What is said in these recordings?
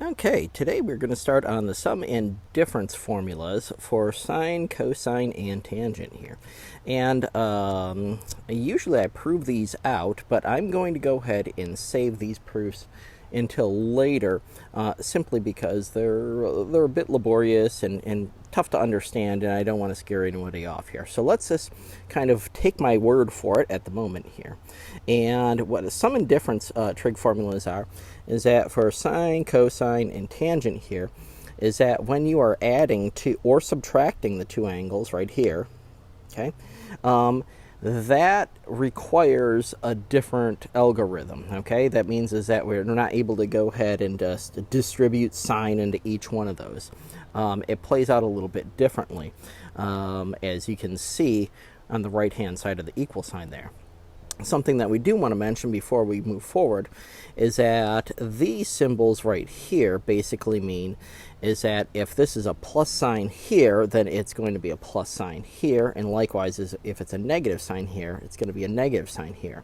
Okay, today we're going to start on the sum and difference formulas for sine, cosine, and tangent here. And usually I prove these out, but I'm going to go ahead and save these proofs until later, simply because they're a bit laborious and tough to understand, and I don't want to scare anybody off here. So let's just kind of take my word for it at the moment here. And what sum and difference trig formulas are is that for sine, cosine, and tangent here is that when you are adding to or subtracting the two angles right here, okay, that requires a different algorithm. Okay, that means is that we're not able to go ahead and just distribute sine into each one of those. It plays out a little bit differently, as you can see on the right hand side of the equal sign there. Something that we do want to mention before we move forward is that these symbols right here basically mean is that if this is a plus sign here, then it's going to be a plus sign here, and likewise if it's a negative sign here, it's going to be a negative sign here.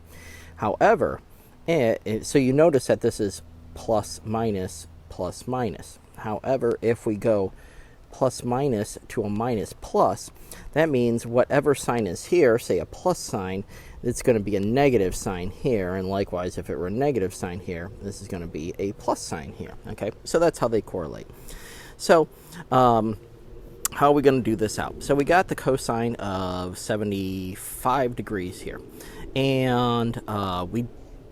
However, so you notice that this is plus minus plus minus. However, if we go plus minus to a minus plus, that means whatever sign is here, say a plus sign, it's going to be a negative sign here, and likewise if it were a negative sign here, this is going to be a plus sign here. Okay, so that's how they correlate. So how are we going to do this out? So we got the cosine of 75 degrees here, and we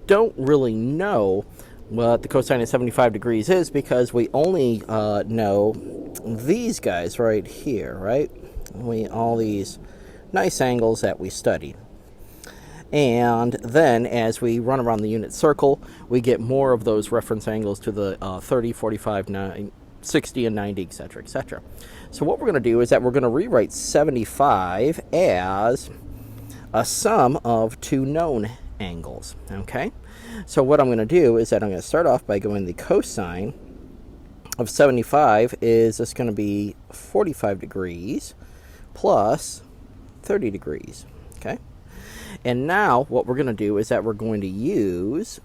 don't really know what the cosine of 75 degrees is because we only know these guys right here, right? All these nice angles that we studied. And then as we run around the unit circle, we get more of those reference angles to the 30, 45, 60, and 90, etc., etc. So what we're going to do is that we're going to rewrite 75 as a sum of two known angles, okay? So what I'm going to do is that I'm going to start off by going the cosine of 75 is just going to be 45 degrees plus 30 degrees, okay? And now what we're going to do is that we're going to use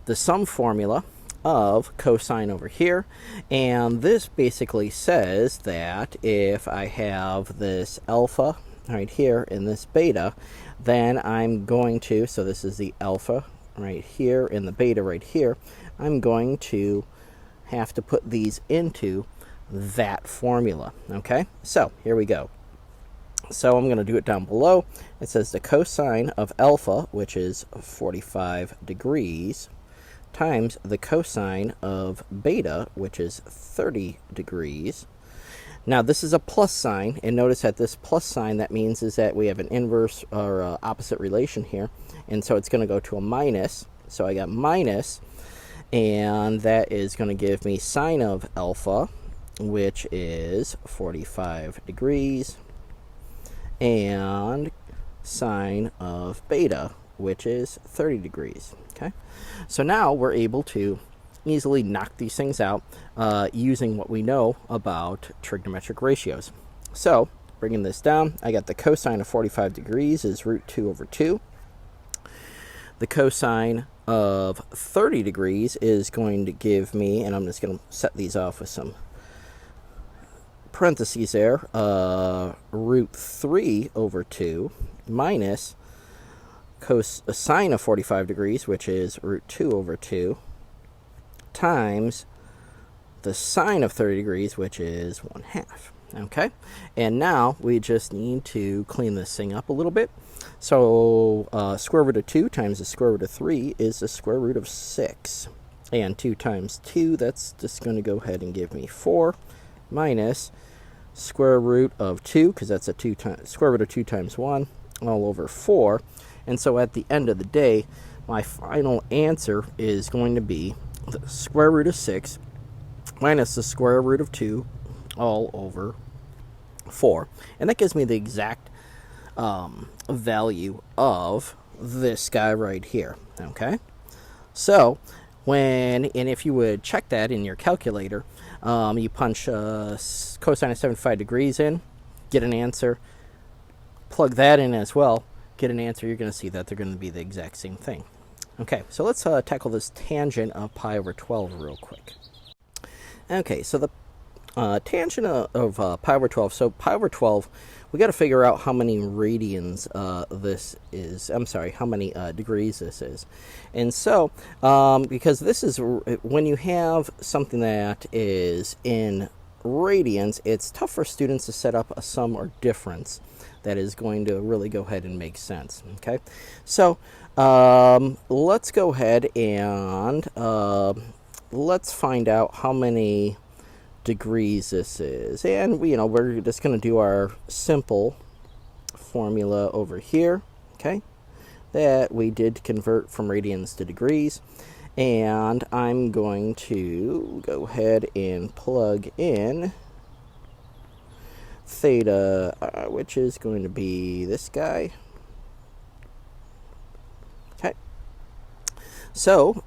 the sum formula of cosine over here, and this basically says that if I have this alpha right here and this beta, then I'm going to, so this is the alpha right here and the beta right here, I'm going to have to put these into that formula, okay? So here we go. So I'm going to do it down below. It says the cosine of alpha, which is 45 degrees, times the cosine of beta, which is 30 degrees. Now this is a plus sign, and notice that this plus sign, that means is that we have an inverse or opposite relation here, and so it's going to go to a minus. So I got minus, and that is going to give me sine of alpha, which is 45 degrees, and sine of beta, which is 30 degrees. Okay, so now we're able to easily knock these things out using what we know about trigonometric ratios. So bringing this down, I got the cosine of 45 degrees is root 2 over 2. The cosine of 30 degrees is going to give me, and I'm just going to set these off with some parentheses there, root 3 over 2 minus cosine of 45 degrees, which is root 2 over 2, times the sine of 30 degrees, which is 1/2. Okay, and now we just need to clean this thing up a little bit. So square root of 2 times the square root of 3 is the square root of 6. And 2 times 2, that's just going to go ahead and give me 4, minus square root of 2, because that's a square root of 2 times 1, all over 4. And so at the end of the day, my final answer is going to be the square root of 6 minus the square root of 2 all over 4. And that gives me the exact value of this guy right here. Okay, so and if you would check that in your calculator, you punch cosine of 75 degrees in, get an answer, plug that in as well, get an answer, you're going to see that they're going to be the exact same thing. Okay, so let's tackle this tangent of pi over 12 real quick. Okay, so the tangent of pi over 12, so pi over 12, we got to figure out how many radians this is. I'm sorry, how many degrees this is. And so, because this is, when you have something that is in radians, it's tough for students to set up a sum or difference that is going to really go ahead and make sense. Okay, so let's go ahead and let's find out how many degrees this is, and we're just going to do our simple formula over here, okay, that we did convert from radians to degrees, and I'm going to go ahead and plug in theta, which is going to be this guy. Okay, so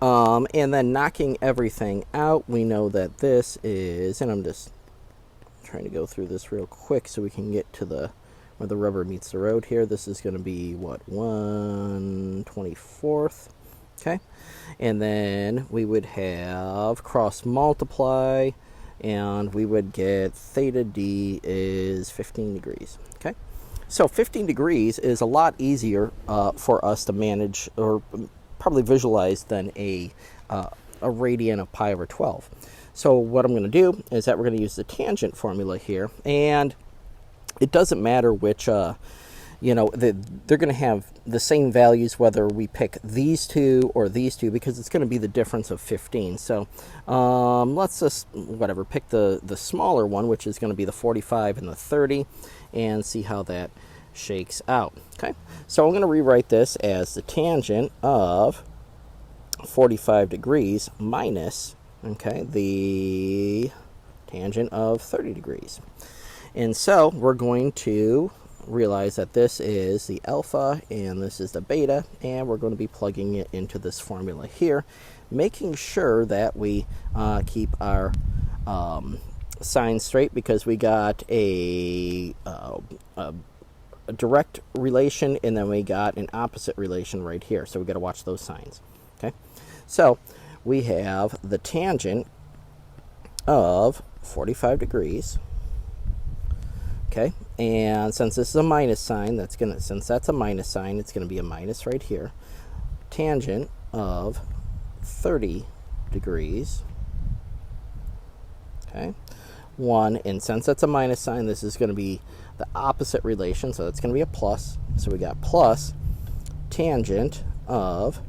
and then knocking everything out, we know that this is, and I'm just trying to go through this real quick so we can get to where the rubber meets the road here. This is going to be what, 1/24th. Okay, and then we would have cross multiply, and we would get theta d is 15 degrees. Okay, so 15 degrees is a lot easier for us to manage, or probably visualize, than a radian of pi over 12. So what I'm going to do is that we're going to use the tangent formula here, and it doesn't matter which, they're going to have the same values whether we pick these two or these two, because it's going to be the difference of 15. So let's just, pick the smaller one, which is going to be the 45 and the 30, and see how that shakes out. Okay, so I'm going to rewrite this as the tangent of 45 degrees minus, okay, the tangent of 30 degrees. And so we're going to realize that this is the alpha and this is the beta, and we're going to be plugging it into this formula here, making sure that we keep our signs straight, because we got a direct relation, and then we got an opposite relation right here, so we got to watch those signs. Okay, so we have the tangent of 45 degrees. Okay, and since this is a minus sign, since that's a minus sign, it's going to be a minus right here. Tangent of 30 degrees. Okay, 1, and since that's a minus sign, this is going to be the opposite relation, so that's going to be a plus. So we got plus tangent of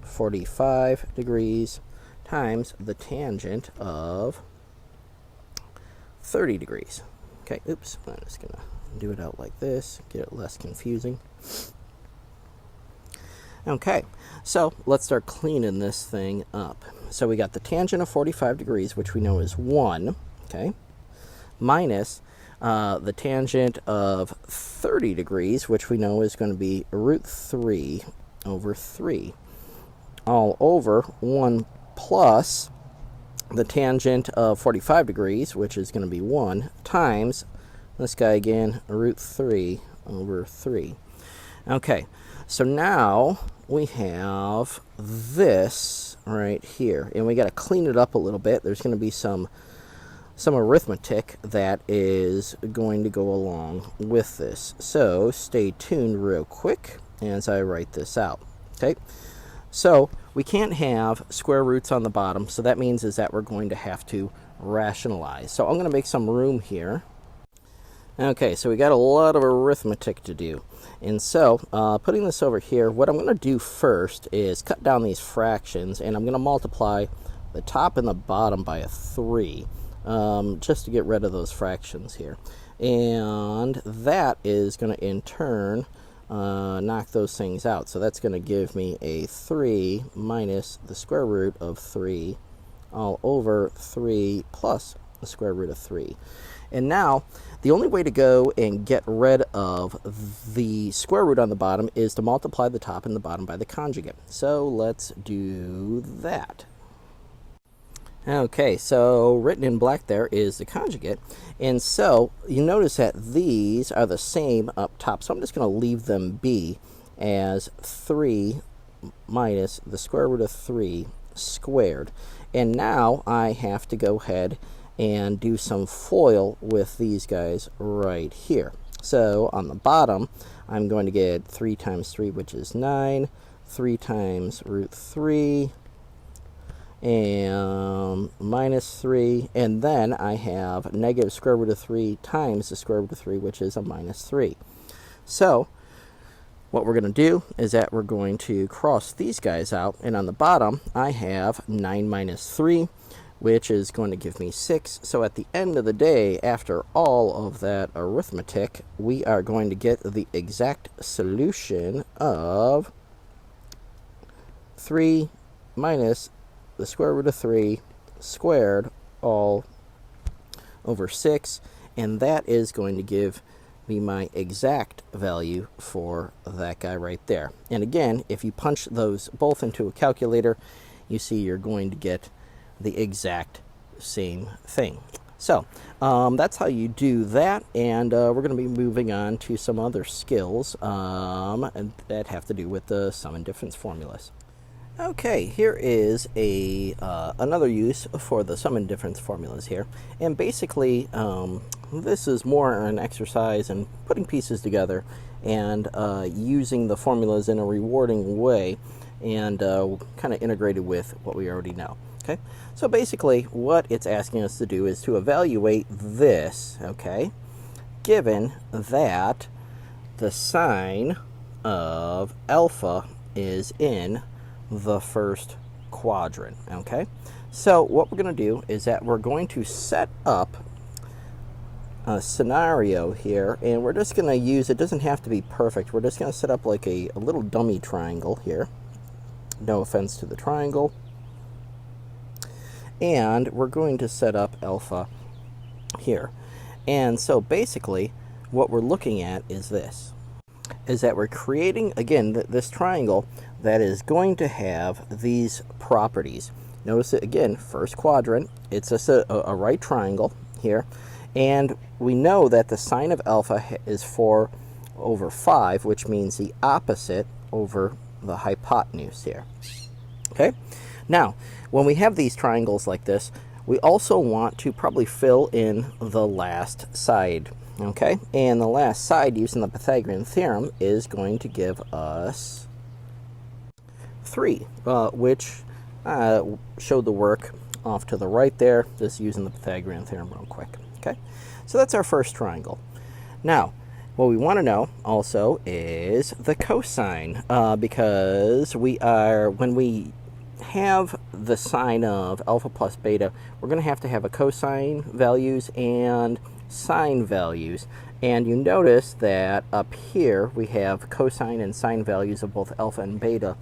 45 degrees times the tangent of 30 degrees. Okay, oops, I'm just going to do it out like this, get it less confusing. Okay, so let's start cleaning this thing up. So we got the tangent of 45 degrees, which we know is 1, okay, minus the tangent of 30 degrees, which we know is going to be root 3 over 3, all over 1 plus the tangent of 45 degrees, which is going to be 1, times this guy again, root 3 over 3. Okay, so now we have this right here, and we got to clean it up a little bit. There's going to be some arithmetic that is going to go along with this, so stay tuned real quick as I write this out. Okay, so we can't have square roots on the bottom, so that means is that we're going to have to rationalize. So I'm going to make some room here. Okay, so we got a lot of arithmetic to do, and so putting this over here, what I'm going to do first is cut down these fractions, and I'm going to multiply the top and the bottom by a 3, just to get rid of those fractions here, and that is going to in turn knock those things out. So that's going to give me a 3 minus the square root of 3 all over 3 plus the square root of 3. And now the only way to go and get rid of the square root on the bottom is to multiply the top and the bottom by the conjugate. So let's do that. Okay, so written in black there is the conjugate, and so you notice that these are the same up top, so I'm just going to leave them be as 3 minus the square root of 3 squared. And now I have to go ahead and do some FOIL with these guys right here. So on the bottom, I'm going to get 3 times 3, which is 9, 3 times root 3, and minus 3, and then I have negative square root of 3 times the square root of 3, which is a minus 3. So what we're going to do is that we're going to cross these guys out, and on the bottom I have 9 minus 3, which is going to give me 6. So at the end of the day, after all of that arithmetic, we are going to get the exact solution of 3 minus the square root of 3 squared all over 6, and that is going to give me my exact value for that guy right there. And again, if you punch those both into a calculator, you see you're going to get the exact same thing. So that's how you do that, and we're going to be moving on to some other skills and that have to do with the sum and difference formulas. Okay, here is another use for the sum and difference formulas here, and basically this is more an exercise in putting pieces together and using the formulas in a rewarding way, and kind of integrated with what we already know. Okay, so basically what it's asking us to do is to evaluate this, okay, given that the sine of alpha is in the first quadrant. Okay, so what we're going to do is that we're going to set up a scenario here, and we're just going to use, it doesn't have to be perfect, we're just going to set up like a little dummy triangle here, no offense to the triangle, and we're going to set up alpha here. And so basically what we're looking at is this, is that we're creating, again, this triangle that is going to have these properties. Notice it again, first quadrant, it's a right triangle here, and we know that the sine of alpha is 4 over 5, which means the opposite over the hypotenuse here. Okay, now when we have these triangles like this, we also want to probably fill in the last side. Okay, and the last side using the Pythagorean theorem is going to give us 3, which showed the work off to the right there, just using the Pythagorean theorem real quick. Okay, so that's our first triangle. Now, what we want to know also is the cosine, because when we have the sine of alpha plus beta, we're going to have a cosine values and sine values, and you notice that up here we have cosine and sine values of both alpha and beta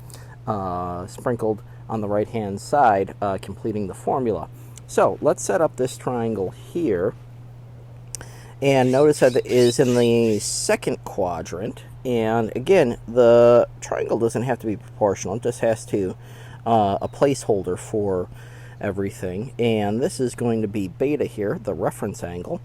sprinkled on the right hand side, completing the formula. So let's set up this triangle here, and notice that it is in the second quadrant, and again the triangle doesn't have to be proportional, it just has to a placeholder for everything, and this is going to be beta here, the reference angle.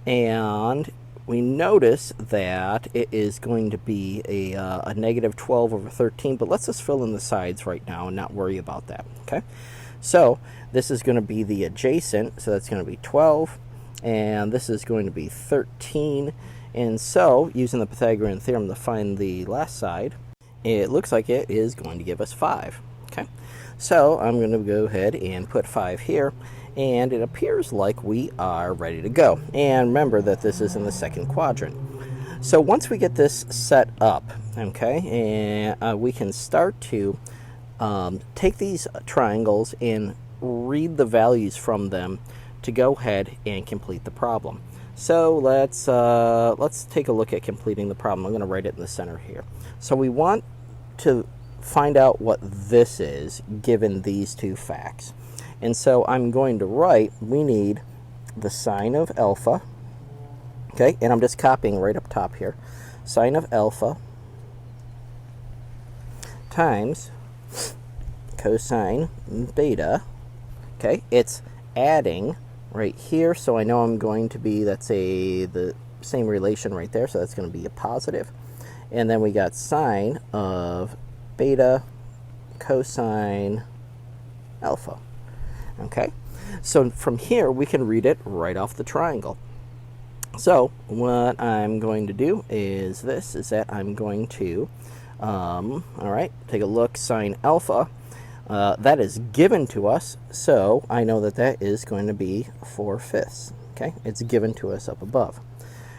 And we notice that it is going to be a negative 12 over 13, but let's just fill in the sides right now and not worry about that. Okay, so this is going to be the adjacent, so that's going to be 12, and this is going to be 13, and so using the Pythagorean theorem to find the last side, it looks like it is going to give us 5. Okay, so I'm going to go ahead and put 5 here, and it appears like we are ready to go. And remember that this is in the second quadrant. So once we get this set up, okay, and we can start to take these triangles and read the values from them to go ahead and complete the problem. So let's take a look at completing the problem. I'm going to write it in the center here. So we want to find out what this is given these two facts. And so I'm going to write, we need the sine of alpha, okay, and I'm just copying right up top here, sine of alpha times cosine beta, okay, it's adding right here, so I know I'm going to be, that's the same relation right there, so that's going to be a positive, and then we got sine of beta cosine alpha. Okay, so from here we can read it right off the triangle. So what I'm going to do is that I'm going to, all right, take a look, sine alpha. That is given to us, so I know that that is going to be 4/5. Okay, it's given to us up above.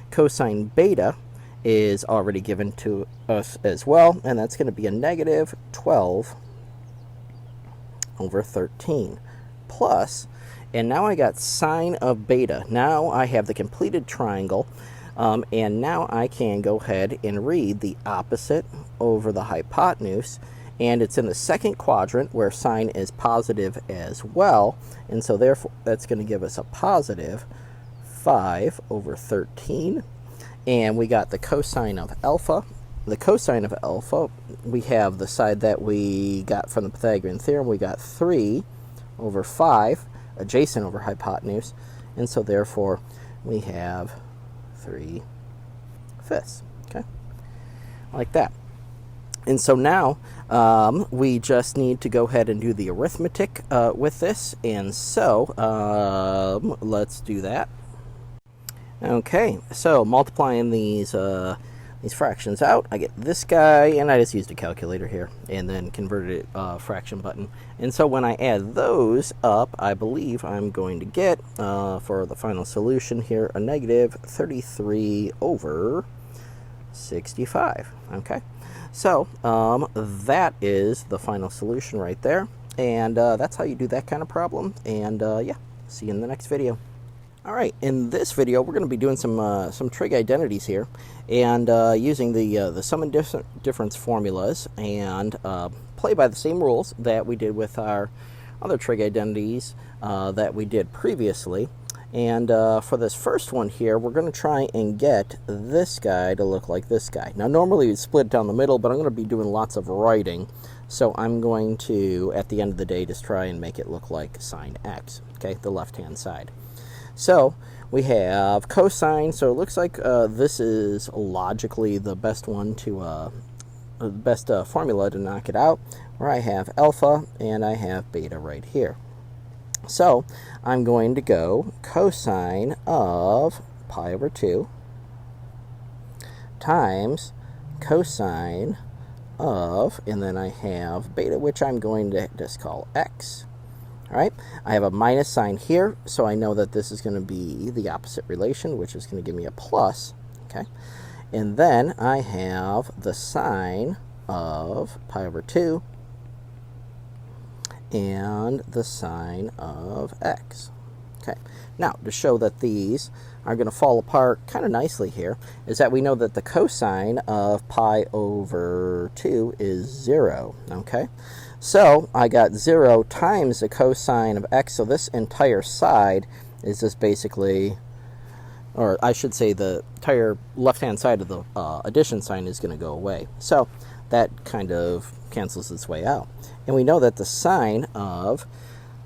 Cosine beta is already given to us as well, and that's going to be a negative 12/13 plus, and now I got sine of beta. Now I have the completed triangle, and now I can go ahead and read the opposite over the hypotenuse, and it's in the second quadrant where sine is positive as well, and so therefore that's going to give us a positive 5/13. And we got the cosine of alpha. The cosine of alpha, we have the side that we got from the Pythagorean theorem. We got 3/5 adjacent over hypotenuse, and so therefore we have 3/5. Okay, like that. And so now we just need to go ahead and do the arithmetic with this, and so let's do that. Okay, so multiplying these fractions out, I get this guy, and I just used a calculator here and then converted it fraction button. And so when I add those up, I believe I'm going to get, for the final solution here, a negative 33/65. Okay, so that is the final solution right there, and that's how you do that kind of problem. And yeah, see you in the next video. All right, in this video, we're going to be doing some trig identities here, and using the sum and difference formulas, and play by the same rules that we did with our other trig identities that we did previously. And for this first one here, we're going to try and get this guy to look like this guy. Now, normally you'd split down the middle, but I'm going to be doing lots of writing, so I'm going to, at the end of the day, just try and make it look like sine x, okay, the left-hand side. So we have cosine, so it looks like this is logically the best one to, the best formula to knock it out, where I have alpha and I have beta right here. So I'm going to go cosine of pi/2 times cosine of, and then I have beta, which I'm going to just call x. All right, I have a minus sign here, so I know that this is going to be the opposite relation, which is going to give me a plus, okay? And then I have the sine of pi/2 and the sine of x. Okay, now to show that these are going to fall apart kind of nicely here, is that we know that the cosine of pi/2 is 0, okay? So I got 0 times the cosine of x, so this entire side is just basically, or I should say the entire left-hand side of the addition sign is going to go away. So that kind of cancels its way out. And we know that the sine of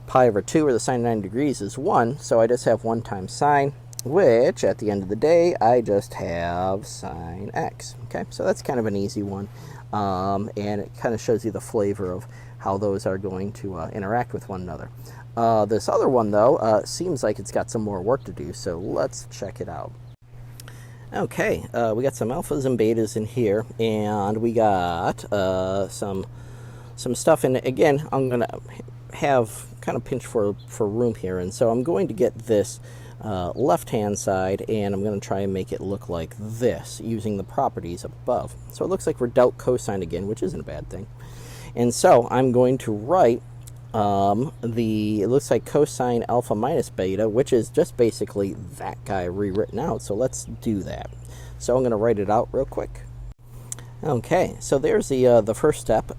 pi/2, or the sine of 90 degrees, is 1, so I just have 1 times sine, which at the end of the day, I just have sine x. Okay, so that's kind of an easy one. And it kind of shows you the flavor of how those are going to interact with one another. This other one, though, seems like it's got some more work to do, so let's check it out. Okay, we got some alphas and betas in here, and we got some stuff in it. Again, I'm going to have kind of pinch for room here, and so I'm going to get this left-hand side, and I'm going to try and make it look like this using the properties above. So it looks like we're dealt cosine again, which isn't a bad thing. And so I'm going to write it looks like cosine alpha minus beta, which is just basically that guy rewritten out. So let's do that. So I'm going to write it out real quick. Okay, so there's the first step,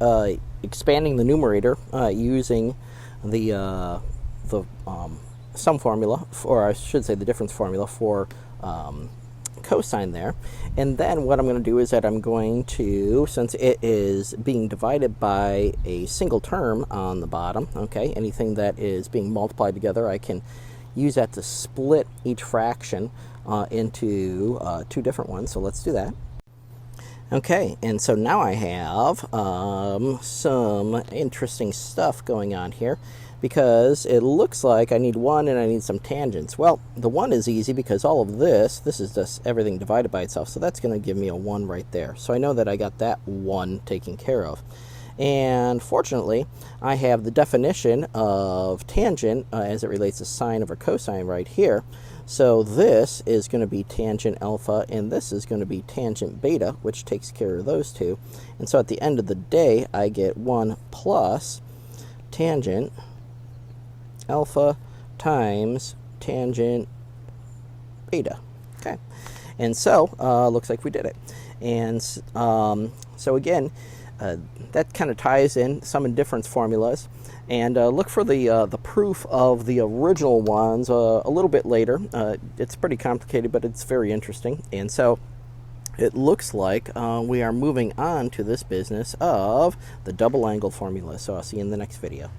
expanding the numerator using the sum formula, or I should say the difference formula for cosine there. And then what I'm going to do is that I'm going to, since it is being divided by a single term on the bottom, okay, anything that is being multiplied together, I can use that to split each fraction into two different ones. So let's do that. Okay, and so now I have some interesting stuff going on here, because it looks like I need 1 and I need some tangents. Well, the 1 is easy because all of this is just everything divided by itself, so that's going to give me a 1 right there. So I know that I got that 1 taken care of. And fortunately, I have the definition of tangent as it relates to sine over cosine right here. So this is going to be tangent alpha, and this is going to be tangent beta, which takes care of those two. And so at the end of the day, I get 1 plus tangent alpha times tangent beta. Okay, and so looks like we did it. And so again, that kind of ties in sum and difference formulas. And look for the proof of the original ones a little bit later. It's pretty complicated, but it's very interesting. And so it looks like we are moving on to this business of the double angle formula. So I'll see you in the next video.